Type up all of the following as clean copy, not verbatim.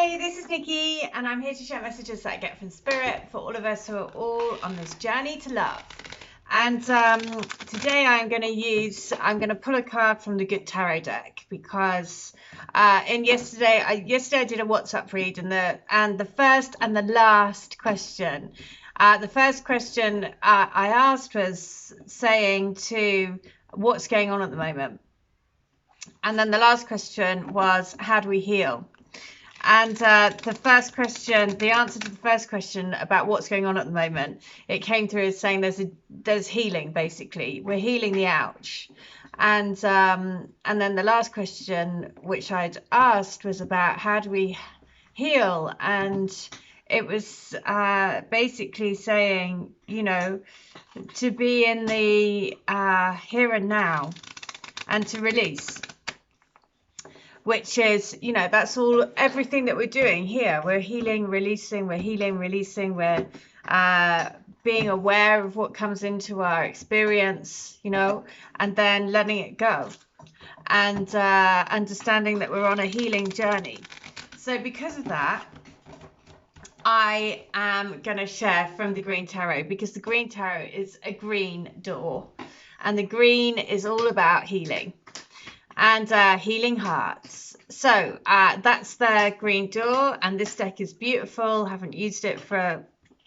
Hi, this is Nikki, and I'm here to share messages that I get from Spirit for all of us who are all on this journey to love. And today I'm going to pull a card from the Good Tarot deck because yesterday I did a Whatssup read, and the first and the last question. The first question I asked was saying to what's going on at the moment. And then the last question was, how do we heal? And the answer to the first question about what's going on at the moment, it came through as saying there's healing, basically. We're healing the ouch. And then the last question, which I'd asked, was about how do we heal? And it was basically saying, to be in the here and now and to release. Which is, that's everything that we're doing here. We're healing, releasing, we're being aware of what comes into our experience, and then letting it go. And understanding that we're on a healing journey. So because of that, I am going to share from the Green Tarot, because the Green Tarot is a green door. And the green is all about healing. And healing hearts. So that's the green door, and this deck is beautiful. Haven't used it for a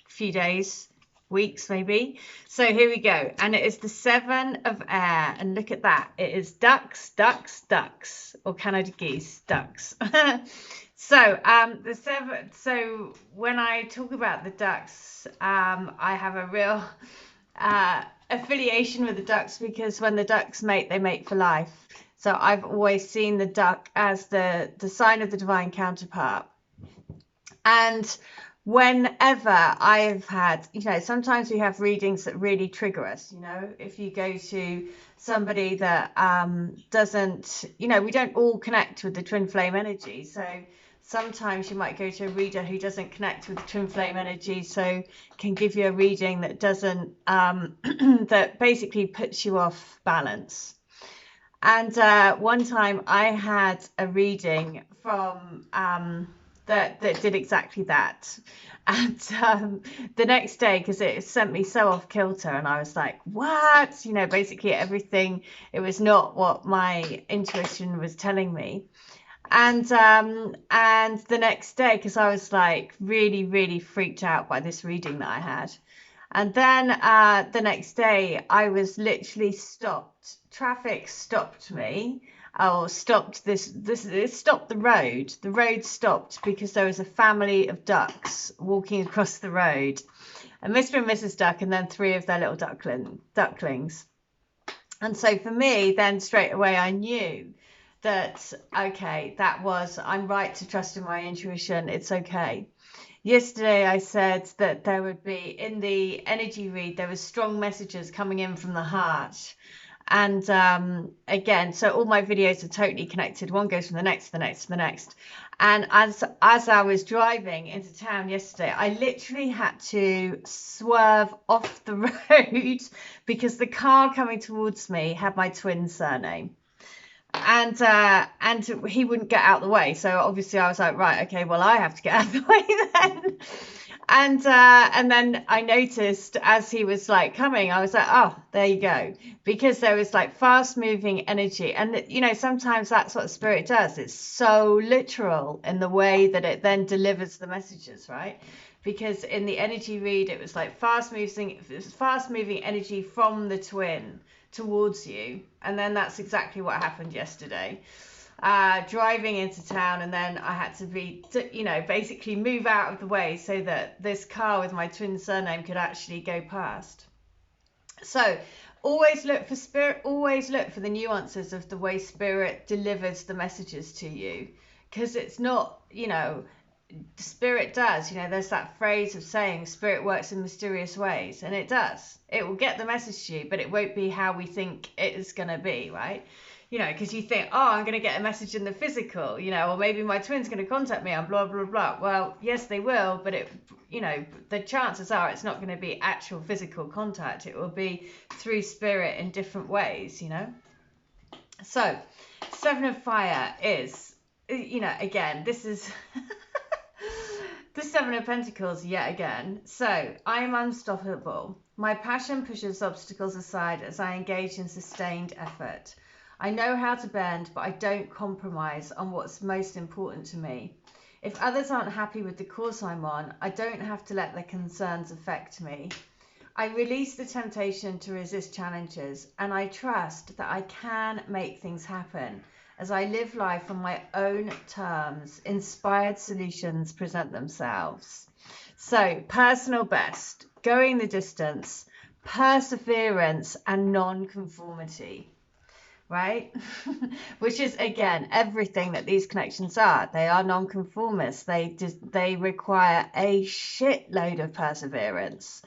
few days, weeks maybe. So here we go, and it is the 7 of air, and look at that. It is ducks, ducks, ducks, or Canada geese, ducks. So the 7. So when I talk about the ducks, I have a real affiliation with the ducks, because when the ducks mate, they mate for life. So I've always seen the duck as the sign of the divine counterpart. And whenever I've had, sometimes we have readings that really trigger us, if you go to somebody that doesn't, we don't all connect with the twin flame energy. So sometimes you might go to a reader who doesn't connect with the twin flame energy, so can give you a reading that doesn't, that basically puts you off balance. And one time I had a reading from that did exactly that. And the next day, because it sent me so off kilter, and I was like, what? Basically everything, it was not what my intuition was telling me. And the next day, because I was like really, really freaked out by this reading that I had. And then the next day, I was literally stopped. Traffic stopped me, or stopped it stopped the road. The road stopped because there was a family of ducks walking across the road. A Mr. and Mrs. Duck, and then 3 of their little ducklings. And so for me, then straight away, I knew that, okay, I'm right to trust in my intuition. It's okay. Yesterday I said that there would be, in the energy read, there was strong messages coming in from the heart. And again, so all my videos are totally connected. One goes from the next to the next to the next. And as I was driving into town yesterday, I literally had to swerve off the road because the car coming towards me had my twin surname. And he wouldn't get out of the way, so obviously I was like, right, okay, well, I have to get out of the way then. And then I noticed as he was like coming, I was like, oh, there you go, because there was like fast moving energy. And sometimes that's what Spirit does. It's so literal in the way that it then delivers the messages, right? Because in the energy read, it was like fast moving energy from the twin towards you. And then that's exactly what happened yesterday. Driving into town, and then I had to basically move out of the way so that this car with my twin surname could actually go past. So always look for Spirit, always look for the nuances of the way Spirit delivers the messages to you, because it's not, Spirit does, there's that phrase of saying Spirit works in mysterious ways, and it does. It will get the message to you, but it won't be how we think it is going to be, right? Because you think, oh, I'm going to get a message in the physical, or maybe my twin's going to contact me on blah, blah, blah. Well, yes, they will, but the chances are it's not going to be actual physical contact. It will be through Spirit in different ways, So 7 of Fire is, again, this is The Seven of Pentacles yet again. So, I am unstoppable. My passion pushes obstacles aside as I engage in sustained effort. I know how to bend, but I don't compromise on what's most important to me. If others aren't happy with the course I'm on, I don't have to let their concerns affect me. I release the temptation to resist challenges, and I trust that I can make things happen. As I live life on my own terms, inspired solutions present themselves. So, personal best, going the distance, perseverance, and non-conformity, right? Which is, again, everything that these connections are. They are non-conformists. They require a shitload of perseverance.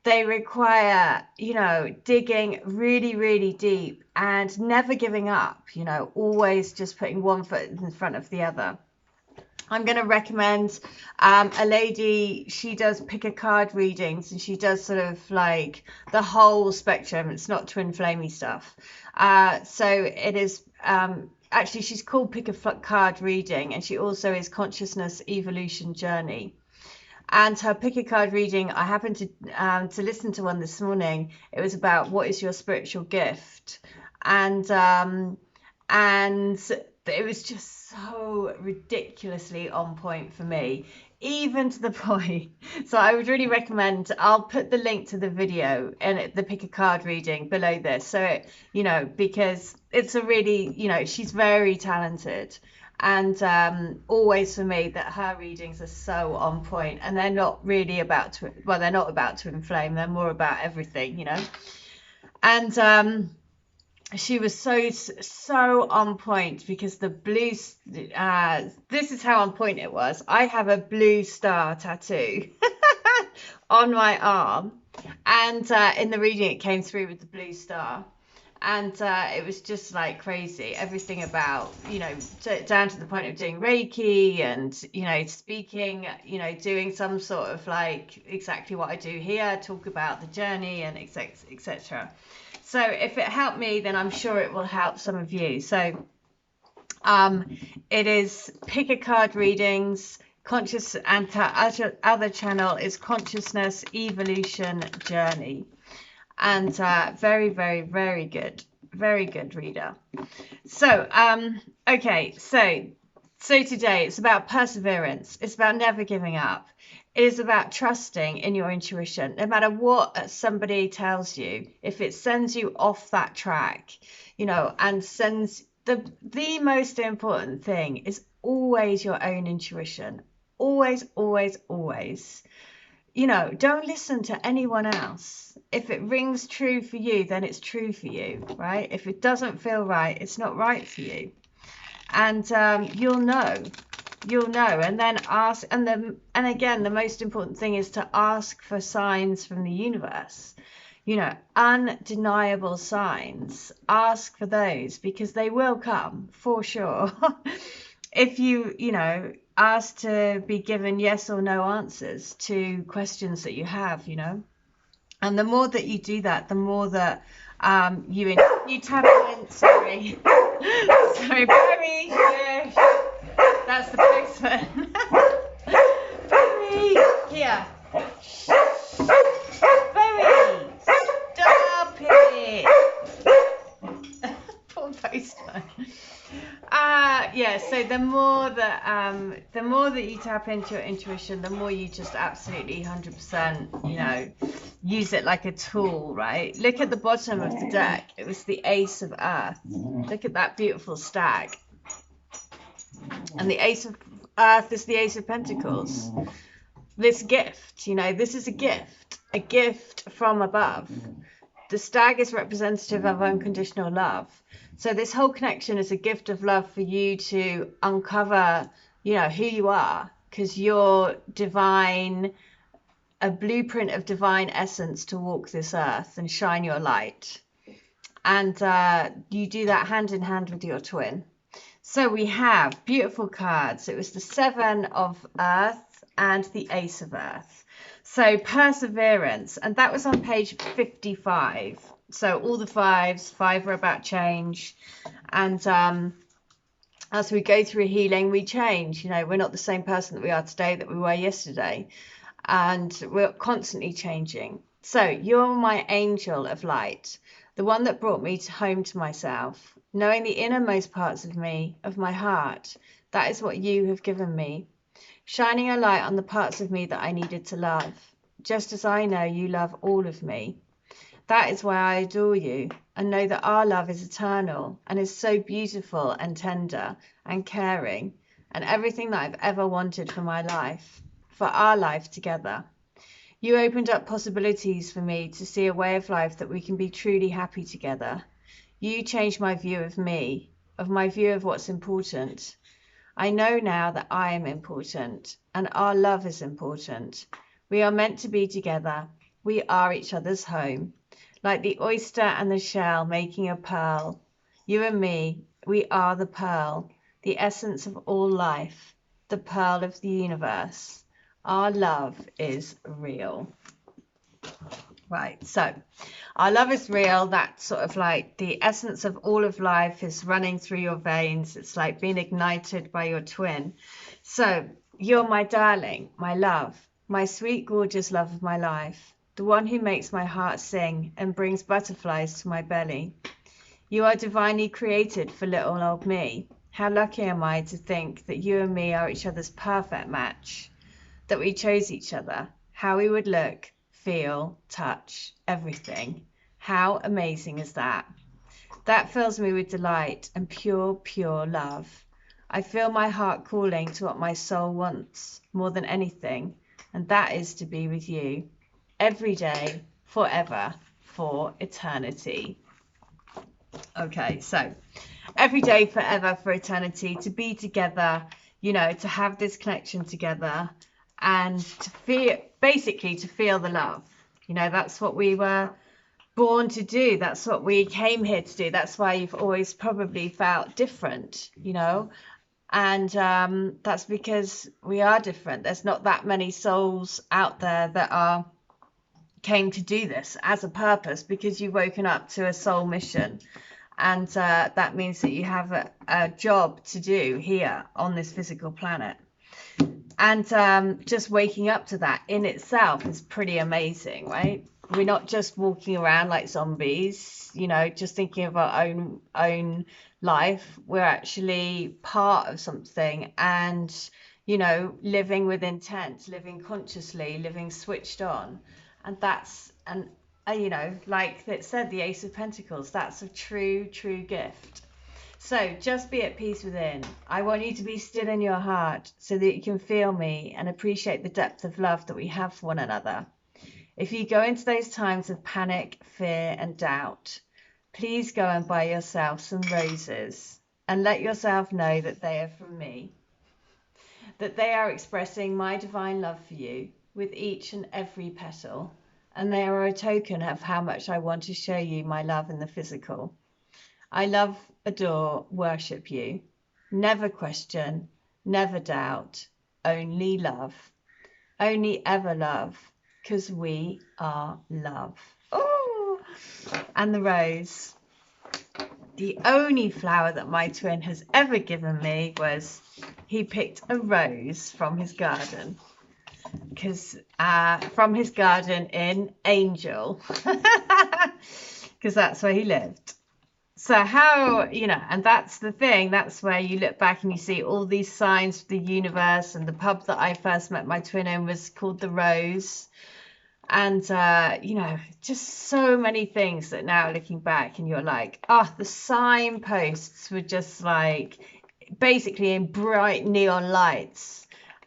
They require, you know, digging really, really deep and never giving up, you know, always just putting one foot in front of the other. I'm going to recommend a lady, she does pick a card readings, and she does sort of like the whole spectrum. It's not twin flamey stuff. So it is, actually she's called Pick a Card Reading, and she also is Consciousness Evolution Journey. And her pick a card reading, I happened to listen to one this morning. It was about what is your spiritual gift, and it was just so ridiculously on point for me, even to the point. So I would really recommend. I'll put the link to the video and the pick a card reading below this. So it, you know, because it's a really, you know, she's very talented. And always for me that her readings are so on point, and they're not really about to, well, they're not about to inflame, they're more about everything, you know. And she was so on point, because the blue, this is how on point it was. I have a blue star tattoo on my arm, and in the reading it came through with the blue star. And it was just like crazy, everything about, you know, down to the point of doing Reiki and, you know, speaking, you know, doing some sort of like exactly what I do here, talk about the journey and etc. So if it helped me, then I'm sure it will help some of you. So it is Pick a Card Readings, Conscious, and other channel is Consciousness Evolution Journey. And very, very, very good reader. So okay, so today it's about perseverance. It's about never giving up. It is about trusting in your intuition, no matter what somebody tells you. If it sends you off that track, you know, and sends the most important thing is always your own intuition. Always, always, always. You know, don't listen to anyone else. If it rings true for you, then it's true for you, right? If it doesn't feel right, it's not right for you. And you'll know, and then ask. And again, the most important thing is to ask for signs from the universe. You know, undeniable signs. Ask for those, because they will come for sure. If you know, ask to be given yes or no answers to questions that you have, you know. And the more that you do that, the more that you tap in. Sorry, Barry. That's the postman. Barry, here. Barry, stop it. Poor postman. Yeah, so the more that you tap into your intuition, the more you just absolutely 100%, you know, use it like a tool, right? Look at the bottom of the deck. It was the Ace of Earth. Look at that beautiful stack. And the Ace of Earth is the Ace of Pentacles. This gift, you know, this is a gift from above. The stag is representative of unconditional love. So this whole connection is a gift of love for you to uncover, you know, who you are, because you're divine, a blueprint of divine essence to walk this earth and shine your light. And you do that hand in hand with your twin. So we have beautiful cards. It was the Seven of Earth and the Ace of Earth. So perseverance, and that was on page 55. So all the fives, 5 are about change, and as we go through healing, we change. You know, we're not the same person that we are today that we were yesterday, and we're constantly changing. So you're my angel of light, the one that brought me home to myself, knowing the innermost parts of me, of my heart. That is what you have given me, shining a light on the parts of me that I needed to love, just as I know you love all of me. That is why I adore you and know that our love is eternal and is so beautiful and tender and caring and everything that I've ever wanted for my life, for our life together. You opened up possibilities for me to see a way of life that we can be truly happy together. You changed my view of me, of my view of what's important. I know now that I am important and our love is important. We are meant to be together. We are each other's home. Like the oyster and the shell making a pearl. You and me, we are the pearl, the essence of all life, the pearl of the universe. Our love is real. Right, so our love is real. That's sort of like the essence of all of life is running through your veins. It's like being ignited by your twin. So you're my darling, my love, my sweet, gorgeous love of my life, the one who makes my heart sing and brings butterflies to my belly. You are divinely created for little old me. How lucky am I to think that you and me are each other's perfect match, that we chose each other, how we would look, feel, touch, everything. How amazing is that? That fills me with delight and pure, pure love. I feel my heart calling to what my soul wants more than anything, and that is to be with you every day, forever, for eternity. Okay, so every day, forever, for eternity, to be together, you know, to have this connection together and to feel, basically to feel the love. You know, that's what we were born to do. That's what we came here to do. That's why you've always probably felt different, you know, and that's because we are different. There's not that many souls out there that came to do this as a purpose, because you've woken up to a soul mission, and that means that you have a job to do here on this physical planet. And just waking up to that in itself is pretty amazing, right? We're not just walking around like zombies, you know, just thinking of our own life. We're actually part of something, and, you know, living with intent, living consciously, living switched on. And that's, and you know, like it said, the Ace of Pentacles, that's a true, true gift. So just be at peace within. I want you to be still in your heart so that you can feel me and appreciate the depth of love that we have for one another. If you go into those times of panic, fear, and doubt, please go and buy yourself some roses and let yourself know that they are from me, that they are expressing my divine love for you with each and every petal, and they are a token of how much I want to show you my love in the physical. I love, adore, worship you. Never question, never doubt, only love. Only ever love, because we are love. Oh, and the rose. The only flower that my twin has ever given me was, he picked a rose from his garden. Because from his garden in Angel, because that's where he lived. So how, you know, and that's the thing, that's where you look back and you see all these signs of the universe. And the pub that I first met my twin in was called the Rose. And, you know, just so many things that now looking back and you're like, oh, the signposts were just like basically in bright neon lights,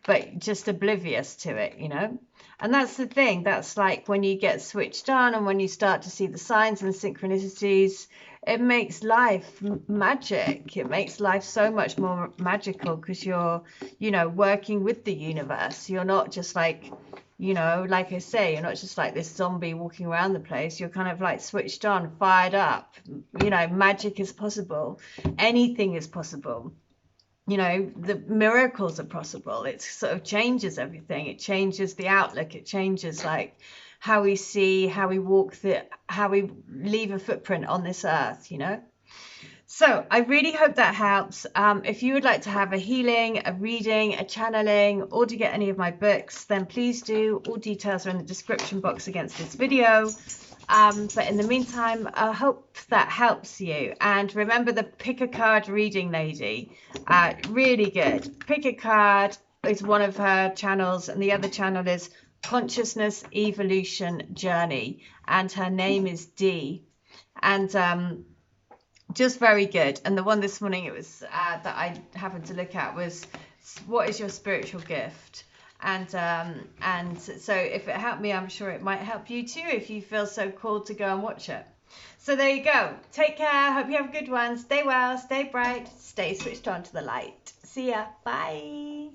but just oblivious to it, you know. And that's the thing, that's like when you get switched on and when you start to see the signs and the synchronicities, it makes life magic. It makes life so much more magical, because you're, you know, working with the universe. You're not just like, you know, like I say, you're not just like this zombie walking around the place. You're kind of like switched on, fired up. You know, magic is possible. Anything is possible. You know, the miracles are possible. It sort of changes everything. It changes the outlook. It changes like how we see, how we walk, how we leave a footprint on this earth, you know. So I really hope that helps. If you would like to have a healing, a reading, a channeling, or to get any of my books, then please do. All details are in the description box against this video. But in the meantime, I hope that helps you. And remember the pick a card reading lady. Really good. Pick a card is one of her channels, and the other channel is Consciousness Evolution Journey. And her name is Dee. And just very good. And the one this morning, it was that I happened to look at was, what is your spiritual gift? And so if it helped me, I'm sure it might help you too if you feel so called to go and watch it. So there you go. Take care. Hope you have a good one. Stay well, stay bright, stay switched on to the light. See ya. Bye.